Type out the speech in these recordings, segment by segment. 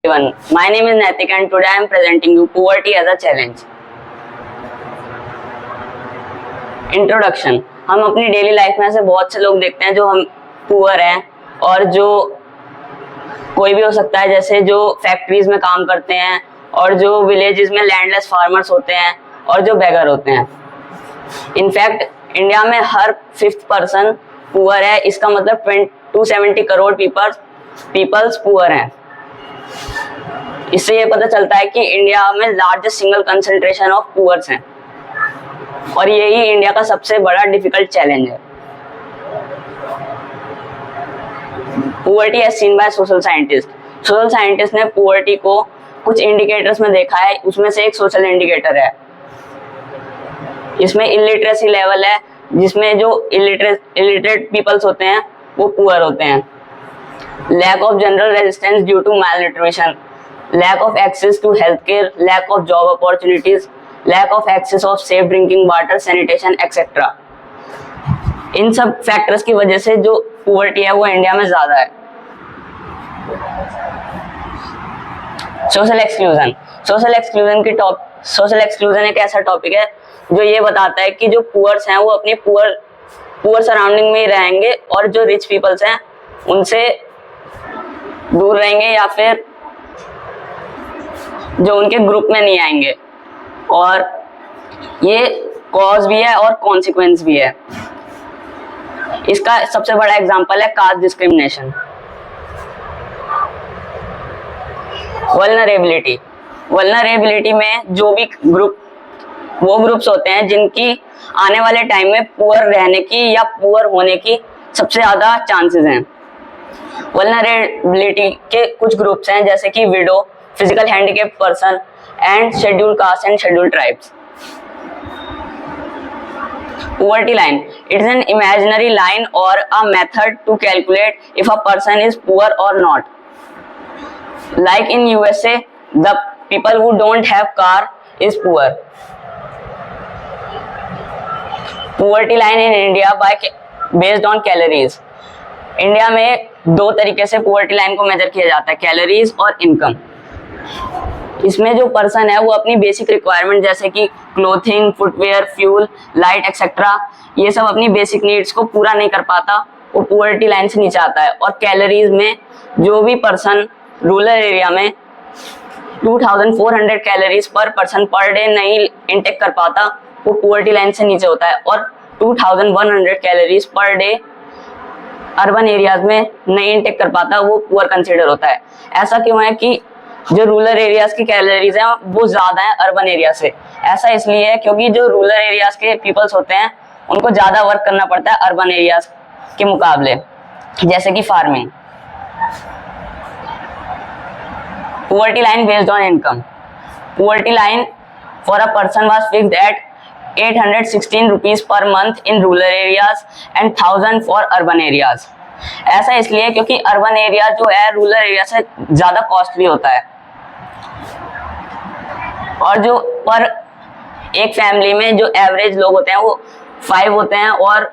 everyone, my name is Naitik and today I am presenting you poverty as a challenge. Introduction. हम अपनी daily life में ऐसे बहुत से लोग देखते हैं जो हम पुअर हैं और जो कोई भी हो सकता है, जैसे जो फैक्ट्रीज में काम करते हैं और जो विलेजेस में लैंडलेस फार्मर्स होते हैं और जो बेगर होते हैं। इनफैक्ट इंडिया में हर 5th पर्सन पुअर है। इसका मतलब 270 करोड़ पीपल्स पुअर हैं। इससे ये पता चलता है कि इंडिया में largest single concentration of poors हैं और यही इंडिया का सबसे बड़ा डिफिकल्ट चैलेंज है। Poverty as seen by social scientist ने पुअर्टी को कुछ इंडिकेटर्स में देखा है। उसमें से एक सोशल इंडिकेटर है। इसमें इलिटरेसी लेवल है, जिसमें जो इलिटरेट पीपल्स होते हैं वो पुअर होते हैं। Lack of general resistance due to malnutrition, lack of access to healthcare, lack of job opportunities, lack of access of safe drinking water, sanitation, etc. इन सब फैक्टर्स की वजह से जो पुअर्टी है वो इंडिया में ज्यादा है। सोशल एक्सक्लूजन एक ऐसा टॉपिक है जो ये बताता है कि जो पुअर्स हैं वो अपनी पुअर सराउंडिंग में ही रहेंगे और जो रिच पीपल्स हैं उनसे दूर रहेंगे या फिर जो उनके ग्रुप में नहीं आएंगे। और ये कॉज भी है और कॉन्सिक्वेंस भी है। इसका सबसे बड़ा एग्जांपल है कास्ट डिस्क्रिमिनेशन। वल्नरेबिलिटी में जो भी ग्रुप्स होते हैं जिनकी आने वाले टाइम में पुअर रहने की या पुअर होने की सबसे ज्यादा चांसेस हैं। वल्नरेबिलिटी के कुछ ग्रुप्स हैं जैसे कि window, physical handicap person and scheduled caste and scheduled tribes. Poverty line, it is an imaginary line or a method to calculate if a person is poor or not. Like in USA, the people who don't have car is poor. Poverty line in India based on calories. India में दो तरीके से poverty line को major किया जाता है, calories और income. इसमें जो पर्सन है वो अपनी बेसिक रिक्वायरमेंट जैसे कि clothing, footwear, fuel, light etcetera, ये सब अपनी बेसिक नीड्स को पूरा नहीं कर पाता, वो पोवर्टी लाइन से नीचे आता है। और कैलोरीज में जो भी पर्सन रूरल एरिया में 2400 कैलोरीज पर पर्सन पर डे नहीं इंटेक कर पाता, वो पोवर्टी लाइन से नीचे होता है। और 2100 calories per day urban areas में नहीं इंटेक कर पाता, वो पुअर कंसीडर होता है। ऐसा क्यों है कि जो रूरल एरियाज की कैलोरीज हैं वो ज्यादा है अर्बन एरिया से? ऐसा इसलिए है क्योंकि जो रूरल एरियाज के पीपल्स होते हैं उनको ज्यादा वर्क करना पड़ता है अर्बन एरियाज के मुकाबले, जैसे कि farming. Poverty line based on income. Poverty line for a person was fixed at 816 rupees per month in rural areas and 1000 for urban areas. ऐसा इसलिए क्योंकि अर्बन एरिया जो है रूरल एरिया से ज्यादा कॉस्टली होता है और जो पर एक फैमिली में जो एवरेज लोग होते हैं वो 5 होते हैं और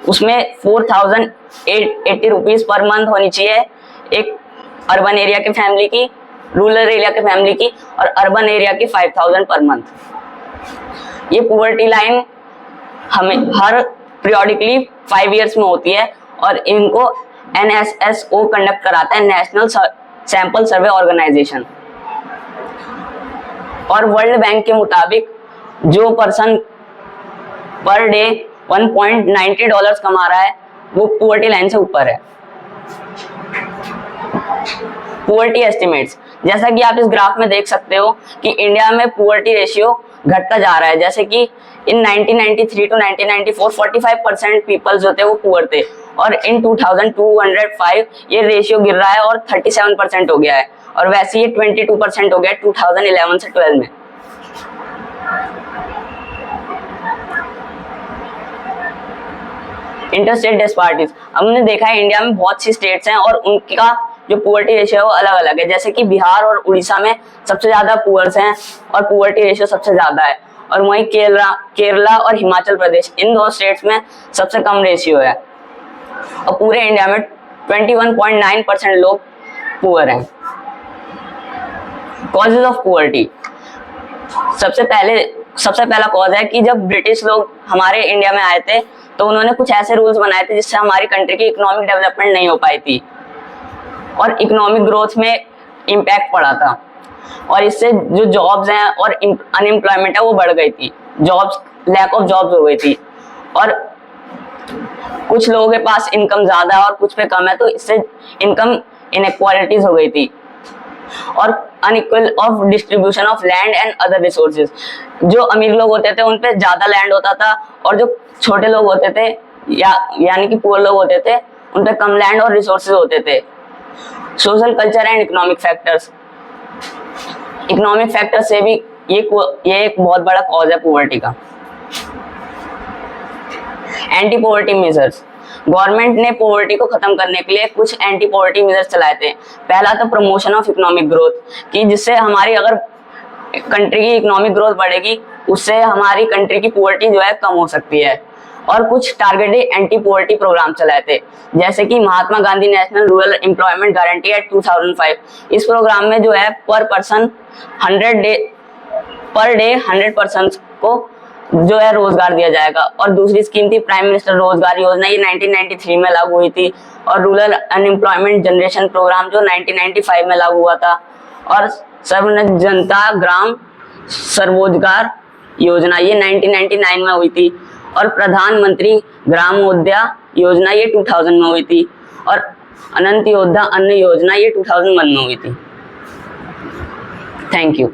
उसमें 4080 रुपीज पर मंथ होनी चाहिए एक अर्बन एरिया के फैमिली की, रूरल एरिया के फैमिली की, और अर्बन एरिया की 5000 पर मंथ। ये पुअर्टी लाइन हमें हर पीरियोडिकली 5 इयर्स में होती है और इनको NSSO कंडक्ट कराता है, नेशनल सैंपल सर्वे ऑर्गेनाइजेशन। और वर्ल्ड बैंक के मुताबिक जो पर्सन पर डे $1.90 कमा रहा है वो पुअर्टी लाइन से ऊपर है। पुअर्टी एस्टिमेट्स, जैसा कि आप इस ग्राफ में देख सकते हो कि इंडिया में पुअर्टी रेशियो घटता जा रहा है। जैसे कि इन 1993 टू 1994 45% पीपल जो थे वो पुअर थे और इन 2205 ये रेशियो गिर रहा है और 37% हो गया है और वैसे ये 22% हो गया 2011 से 12 में। इंटरस्टेट डिस्पैरिटीज, हमने देखा है इंडिया में बहुत सी स्टेट्स हैं और उनका जो पुअर्टी रेशियो है वो अलग अलग है। जैसे कि बिहार और उड़ीसा में सबसे ज्यादा पुअर्स हैं और पुअर्टी रेशियो सबसे ज्यादा है, और वहीं केरला और हिमाचल प्रदेश इन दो स्टेट्स में सबसे कम रेशियो है। और पूरे इंडिया में 21.9% लोग पुअर हैं। Causes of poverty. सबसे पहला कॉज है कि जब ब्रिटिश लोग हमारे इंडिया में आए थे तो उन्होंने कुछ ऐसे रूल्स बनाए थे जिससे हमारी कंट्री की इकोनॉमिक डेवलपमेंट नहीं हो पाई थी और इकोनॉमिक ग्रोथ में इम्पैक्ट पड़ा था, और इससे जो जॉब्स हैं और अनएम्प्लॉयमेंट है वो बढ़ गई थी, लैक ऑफ जॉब्स हो गई थी, और कुछ लोगों के पास इनकम ज्यादा है और कुछ पे कम है, तो इससे इनकम इनइक्वालिटीज हो गई थी, और unequal of distribution of land and other resources. जो अमीर लोग होते थे उन पे ज्यादा लैंड होता था और जो छोटे लोग होते थे यानी कि पुअर लोग होते थे उन पे कम लैंड और रिसोर्सेज होते थे। Social culture and economic factors. Economic factor से भी ये एक बहुत बड़ा कॉज है पॉवर्टी का। Anti poverty measures. गवर्नमेंट ने पॉवर्टी को खत्म करने के लिए कुछ एंटी पॉवर्टी मेजर्स चलाए थे। पहला तो प्रमोशन ऑफ इकोनॉमिक ग्रोथ, कि जिससे हमारी अगर कंट्री की इकोनॉमिक ग्रोथ बढ़ेगी उससे हमारी कंट्री की पॉवर्टी जो है कम हो सकती है। और कुछ टारगेटेड एंटी पॉवर्टी प्रोग्राम चलाए थे, जैसे कि Mahatma Gandhi National Rural Employment Guarantee Act 2005। इस प्रोग्राम में जो है पर डे 100% को जो है रोजगार दिया जाएगा। और दूसरी स्कीम थी प्राइम मिनिस्टर रोजगार योजना, ये 1993 में लागू हुई थी। और रूरल अनएम्प्लॉयमेंट जनरेशन प्रोग्राम जो 1995 में लागू हुआ था। और सर्वोन्नत जनता ग्राम स्वरोजगार योजना ये 1999 में हुई थी। और प्रधानमंत्री ग्रामोदय योजना ये 2000 में हुई थी। और अनंत योद्धा अन्न योजना ये 2001 में हुई थी। Thank you.